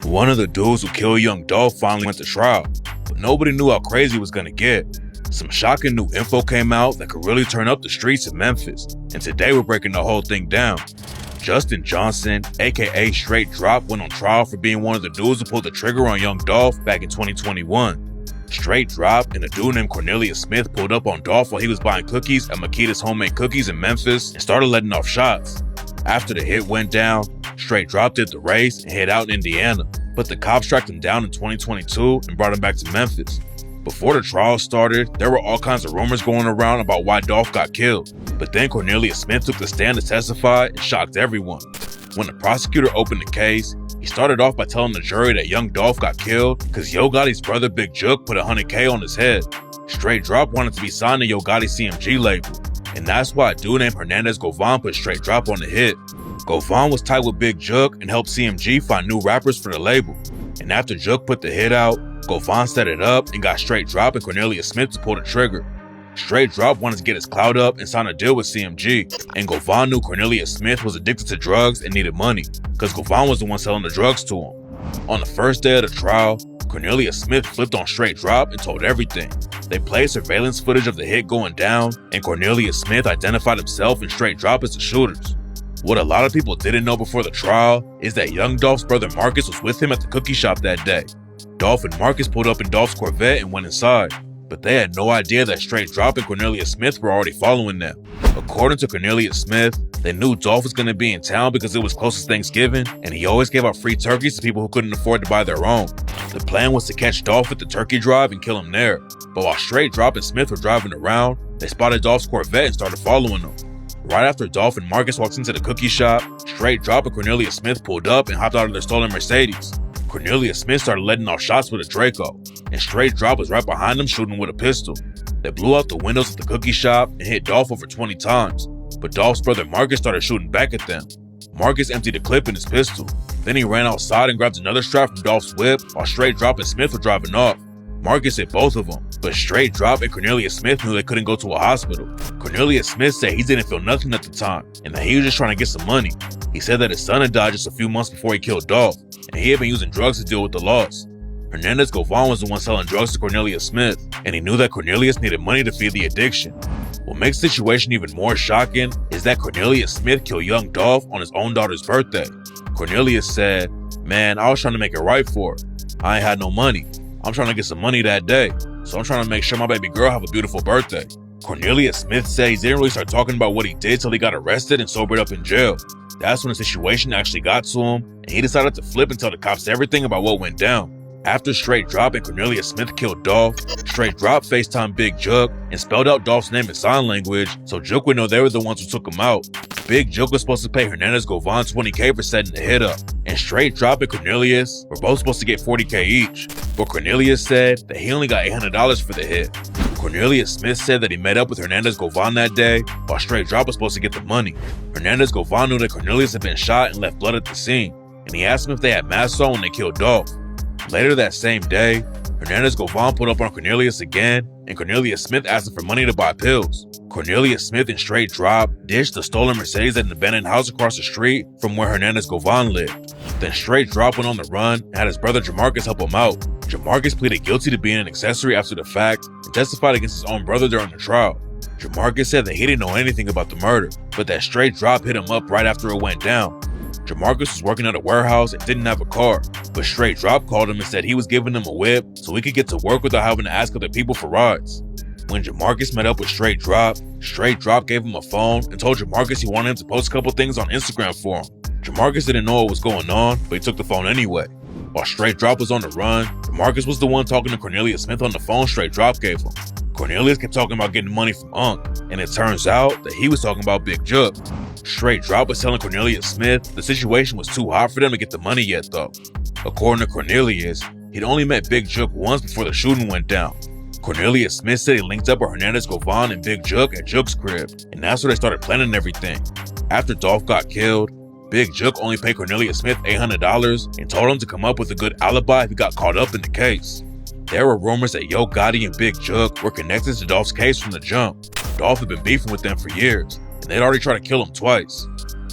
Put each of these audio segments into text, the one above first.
One of the dudes who killed Young Dolph finally went to trial, but nobody knew how crazy it was gonna get. Some shocking new info came out that could really turn up the streets in Memphis, and today we're breaking the whole thing down. Justin Johnson, aka Straight Drop, went on trial for being one of the dudes who pulled the trigger on Young Dolph back in 2021. Straight Drop and a dude named Cornelius Smith pulled up on Dolph while he was buying cookies at Makeda's homemade cookies in Memphis and started letting off shots. After the hit went down, Straight Drop did the race and hid out in Indiana, but the cops tracked him down in 2022 and brought him back to Memphis. Before the trial started, there were all kinds of rumors going around about why Dolph got killed, but then Cornelius Smith took the stand to testify and shocked everyone. When the prosecutor opened the case, he started off by telling the jury that Young Dolph got killed because Yo Gotti's brother Big Jook put $100K on his head. Straight Drop wanted to be signed to Yo Gotti's CMG label, and that's why a dude named Hernandez Govan put Straight Drop on the hit. Govan was tight with Big Jook and helped CMG find new rappers for the label. And after Jook put the hit out, Govan set it up and got Straight Drop and Cornelius Smith to pull the trigger. Straight Drop wanted to get his clout up and sign a deal with CMG, and Govan knew Cornelius Smith was addicted to drugs and needed money, because Govan was the one selling the drugs to him. On the first day of the trial, Cornelius Smith flipped on Straight Drop and told everything. They played surveillance footage of the hit going down, and Cornelius Smith identified himself and Straight Drop as the shooters. What a lot of people didn't know before the trial is that Young Dolph's brother Marcus was with him at the cookie shop that day. Dolph and Marcus pulled up in Dolph's Corvette and went inside, but they had no idea that Straight Drop and Cornelius Smith were already following them. According to Cornelius Smith, they knew Dolph was going to be in town because it was close to Thanksgiving, and he always gave out free turkeys to people who couldn't afford to buy their own. The plan was to catch Dolph at the turkey drive and kill him there, but while Straight Drop and Smith were driving around, they spotted Dolph's Corvette and started following him. Right after Dolph and Marcus walked into the cookie shop, Straight Drop and Cornelius Smith pulled up and hopped out of their stolen Mercedes. Cornelius Smith started letting off shots with a Draco, and Straight Drop was right behind them shooting with a pistol. They blew out the windows of the cookie shop and hit Dolph over 20 times, but Dolph's brother Marcus started shooting back at them. Marcus emptied a clip in his pistol. Then he ran outside and grabbed another strap from Dolph's whip while Straight Drop and Smith were driving off. Marcus hit both of them, but Straight Drop and Cornelius Smith knew they couldn't go to a hospital. Cornelius Smith said he didn't feel nothing at the time, and that he was just trying to get some money. He said that his son had died just a few months before he killed Dolph, and he had been using drugs to deal with the loss. Hernandez Govan was the one selling drugs to Cornelius Smith, and he knew that Cornelius needed money to feed the addiction. What makes the situation even more shocking is that Cornelius Smith killed Young Dolph on his own daughter's birthday. Cornelius said, "Man, I was trying to make it right for her. I ain't had no money. I'm trying to get some money that day, so I'm trying to make sure my baby girl have a beautiful birthday." Cornelius Smith said he didn't really start talking about what he did till he got arrested and sobered up in jail. That's when the situation actually got to him, and he decided to flip and tell the cops everything about what went down. After Straight Drop and Cornelius Smith killed Dolph, Straight Drop FaceTimed Big Jook and spelled out Dolph's name in sign language so Jook would know they were the ones who took him out. Big Jook was supposed to pay Hernandez Govan $20K for setting the hit up, and Straight Drop and Cornelius were both supposed to get $40K each, but Cornelius said that he only got $800 for the hit. Cornelius Smith said that he met up with Hernandez Govan that day, while Straight Drop was supposed to get the money. Hernandez Govan knew that Cornelius had been shot and left blood at the scene, and he asked him if they had masks on when they killed Dolph. Later that same day, Hernandez Govan pulled up on Cornelius again, and Cornelius Smith asked him for money to buy pills. Cornelius Smith and Straight Drop ditched the stolen Mercedes at an abandoned house across the street from where Hernandez Govan lived. Then Straight Drop went on the run and had his brother Jamarcus help him out. Jamarcus pleaded guilty to being an accessory after the fact and testified against his own brother during the trial. Jamarcus said that he didn't know anything about the murder, but that Straight Drop hit him up right after it went down. Jamarcus was working at a warehouse and didn't have a car, but Straight Drop called him and said he was giving him a whip so he could get to work without having to ask other people for rides. When Jamarcus met up with Straight Drop gave him a phone and told Jamarcus he wanted him to post a couple things on Instagram for him. Jamarcus didn't know what was going on, but he took the phone anyway. While Straight Drop was on the run, Jamarcus was the one talking to Cornelius Smith on the phone Straight Drop gave him. Cornelius kept talking about getting money from Unc, and it turns out that he was talking about Big Jook. Straight Drop was telling Cornelius Smith the situation was too hot for them to get the money yet though. According to Cornelius, he'd only met Big Jook once before the shooting went down. Cornelius Smith said he linked up with Hernandez Govan and Big Jook at Jook's crib, and that's where they started planning everything. After Dolph got killed, Big Jook only paid Cornelius Smith $800 and told him to come up with a good alibi if he got caught up in the case. There were rumors that Yo Gotti and Big Jook were connected to Dolph's case from the jump. Dolph had been beefing with them for years, and they'd already tried to kill him twice.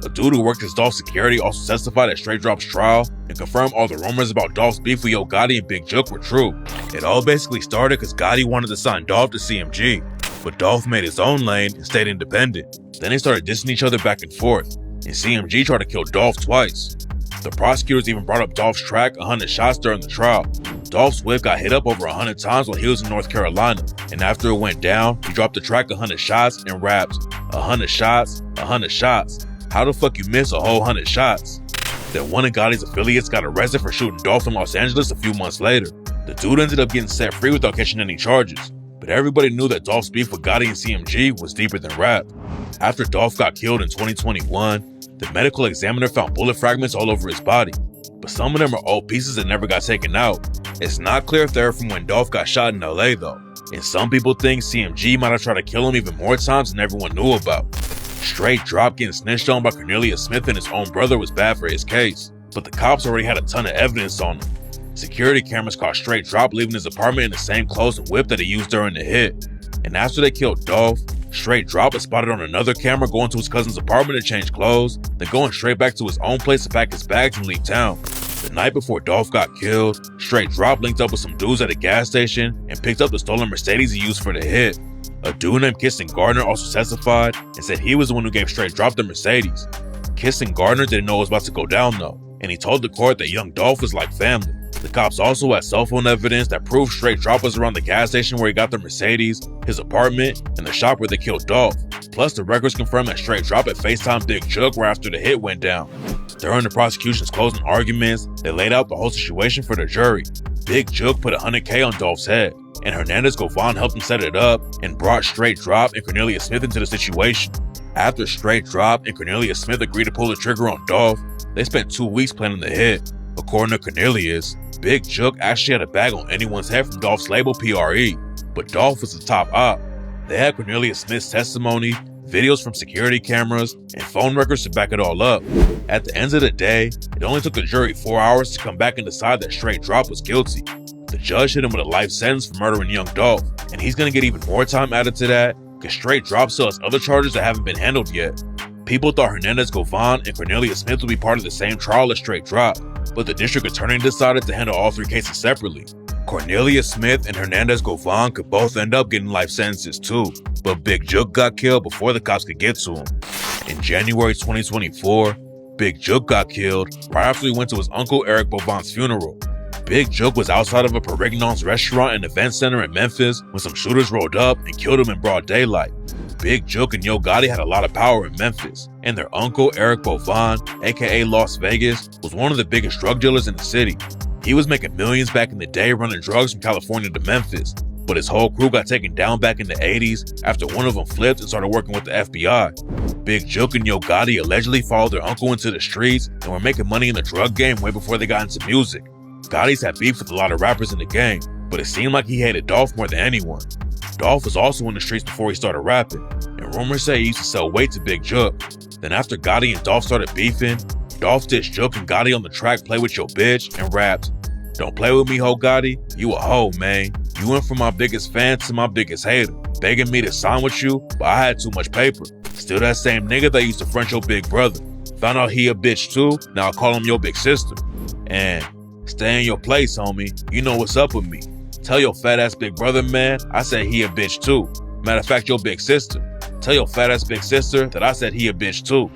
a dude who worked as Dolph's security, also testified at Straight Drop's trial and confirmed all the rumors about Dolph's beef with Yo Gotti and Big Jook were true. It all basically started because Gotti wanted to sign Dolph to CMG, but Dolph made his own lane and stayed independent. Then they started dissing each other back and forth, and CMG tried to kill Dolph twice. The prosecutors even brought up Dolph's track 100 shots during the trial. Dolph's whip got hit up over 100 times while he was in North Carolina, and after it went down, he dropped the track 100 shots and rapped, 100 shots, 100 shots. How the fuck you miss a whole 100 shots? Then one of Gotti's affiliates got arrested for shooting Dolph in Los Angeles a few months later. The dude ended up getting set free without catching any charges, but everybody knew that Dolph's beef with Gotti and CMG was deeper than rap. After Dolph got killed in 2021, the medical examiner found bullet fragments all over his body, but some of them are old pieces that never got taken out. It's not clear if they're from when Dolph got shot in LA though, and some people think CMG might have tried to kill him even more times than everyone knew about. Straight Drop getting snitched on by Cornelius Smith and his own brother was bad for his case, but the cops already had a ton of evidence on him. Security cameras caught Straight Drop leaving his apartment in the same clothes and whip that he used during the hit. And after they killed Dolph, Straight Drop was spotted on another camera going to his cousin's apartment to change clothes, then going straight back to his own place to pack his bags and leave town. The night before Dolph got killed, Straight Drop linked up with some dudes at a gas station and picked up the stolen Mercedes he used for the hit. A dude named Kissing Gardner also testified and said he was the one who gave Straight Drop the Mercedes. Kissing Gardner didn't know it was about to go down though, and he told the court that Young Dolph was like family. The cops also had cell phone evidence that proved Straight Drop was around the gas station where he got the Mercedes, his apartment, and the shop where they killed Dolph. Plus, the records confirmed that Straight Drop had FaceTime Big Jook right after the hit went down. During the prosecution's closing arguments, they laid out the whole situation for the jury. Big Jook put $100K on Dolph's head, and Hernandez Govan helped him set it up and brought Straight Drop and Cornelius Smith into the situation. After Straight Drop and Cornelius Smith agreed to pull the trigger on Dolph, they spent 2 weeks planning the hit. According to Cornelius, Big Jook actually had a bag on anyone's head from Dolph's label PRE, but Dolph was the top op. They had Cornelius Smith's testimony, videos from security cameras, and phone records to back it all up. At the end of the day, it only took the jury 4 hours to come back and decide that Straight Drop was guilty. The judge hit him with a life sentence for murdering Young Dolph, and he's gonna get even more time added to that because Straight Drop still has other charges that haven't been handled yet. People thought Hernandez Govan and Cornelius Smith would be part of the same trial as Straight Drop, but the district attorney decided to handle all 3 cases separately. Cornelius Smith and Hernandez Govan could both end up getting life sentences too, but Big Jook got killed before the cops could get to him. In January 2024, Big Jook got killed right after he went to his uncle Eric Bovan's funeral. Big Jook was outside of a Perignon's restaurant and event center in Memphis when some shooters rolled up and killed him in broad daylight. Big Jook and Yo Gotti had a lot of power in Memphis, and their uncle Eric Bovan, aka Las Vegas, was one of the biggest drug dealers in the city. He was making millions back in the day running drugs from California to Memphis, but his whole crew got taken down back in the 80s after one of them flipped and started working with the FBI. Big Jook and Yo Gotti allegedly followed their uncle into the streets and were making money in the drug game way before they got into music. Gotti's had beef with a lot of rappers in the game, but it seemed like he hated Dolph more than anyone. Dolph was also in the streets before he started rapping, and rumors say he used to sell weight to Big Jook. Then after Gotti and Dolph started beefing, Dolph ditched Jook and Gotti on the track Play With Your Bitch and rapped, "Don't play with me, ho Gotti, you a hoe, man. You went from my biggest fan to my biggest hater, begging me to sign with you, but I had too much paper. Still that same nigga that used to front your big brother. Found out he a bitch too, now I call him your big sister. And stay in your place, homie, you know what's up with me. Tell your fat ass big brother, man, I said he a bitch too. Matter of fact, your big sister. Tell your fat ass big sister that I said he a bitch too."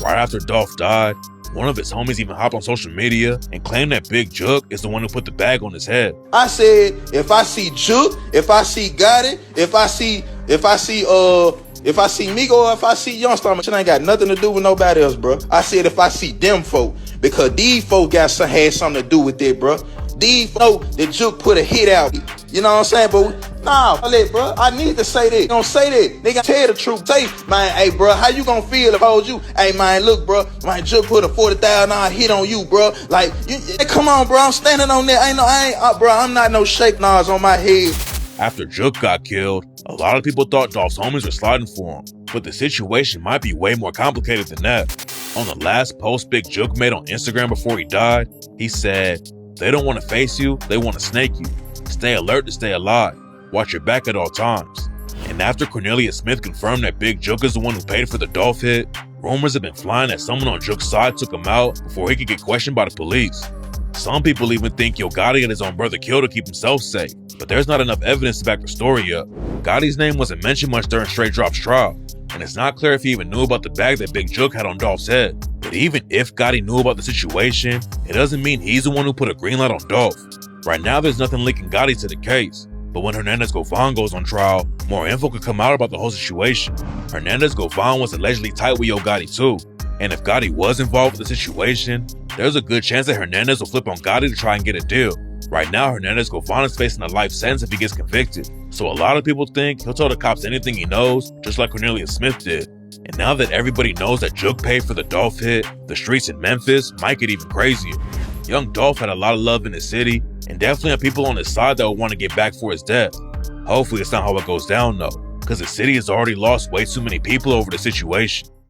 Right after Dolph died, one of his homies even hopped on social media and claimed that Big Jook is the one who put the bag on his head. I said, if I see Jook, if I see Gotti, if I see Migo, or if I see Young Dolph, it ain't got nothing to do with nobody else, bro. I said if I see them folk, because these folk had something to do with it, bro. These folk that Jook put a hit out. You know what I'm saying? But nah, bro, I need to say that. You don't say that. Nigga, tell the truth. Say, man, hey, bro, how you gonna feel if I hold you? Hey, man, look, bro, man, Jook put a $40,000 hit on you, bro. Like, come on, bro, I'm standing on there. Bro, I'm not no shake knives on my head. After Jook got killed, a lot of people thought Dolph's homies were sliding for him, but the situation might be way more complicated than that. On the last post Big Jook made on Instagram before he died, he said, "They don't want to face you, they want to snake you. Stay alert to stay alive. Watch your back at all times." And after Cornelius Smith confirmed that Big Jook is the one who paid for the Dolph hit, Rumors have been flying that someone on Juke's side took him out before he could get questioned by the police. Some people even think Yo Gotti had his own brother killed to keep himself safe, but there's not enough evidence to back the story up. Gotti's name wasn't mentioned much during Straight Drop's trial, and it's not clear if he even knew about the bag that Big Juke had on Dolph's head. But even if Gotti knew about the situation, it doesn't mean he's the one who put a green light on Dolph. Right now, there's nothing linking Gotti to the case, but when Hernandez Govan goes on trial, more info could come out about the whole situation. Hernandez Govan was allegedly tight with Yo Gotti too, and if Gotti was involved with the situation, there's a good chance that Hernandez will flip on Gotti to try and get a deal. Right now, Hernandez Govan is facing a life sentence if he gets convicted, so a lot of people think he'll tell the cops anything he knows, just like Cornelius Smith did. And now that everybody knows that Juke paid for the Dolph hit, the streets in Memphis might get even crazier. Young Dolph had a lot of love in the city, and definitely have people on his side that will want to get back for his death. Hopefully it's not how it goes down though, because the city has already lost way too many people over the situation.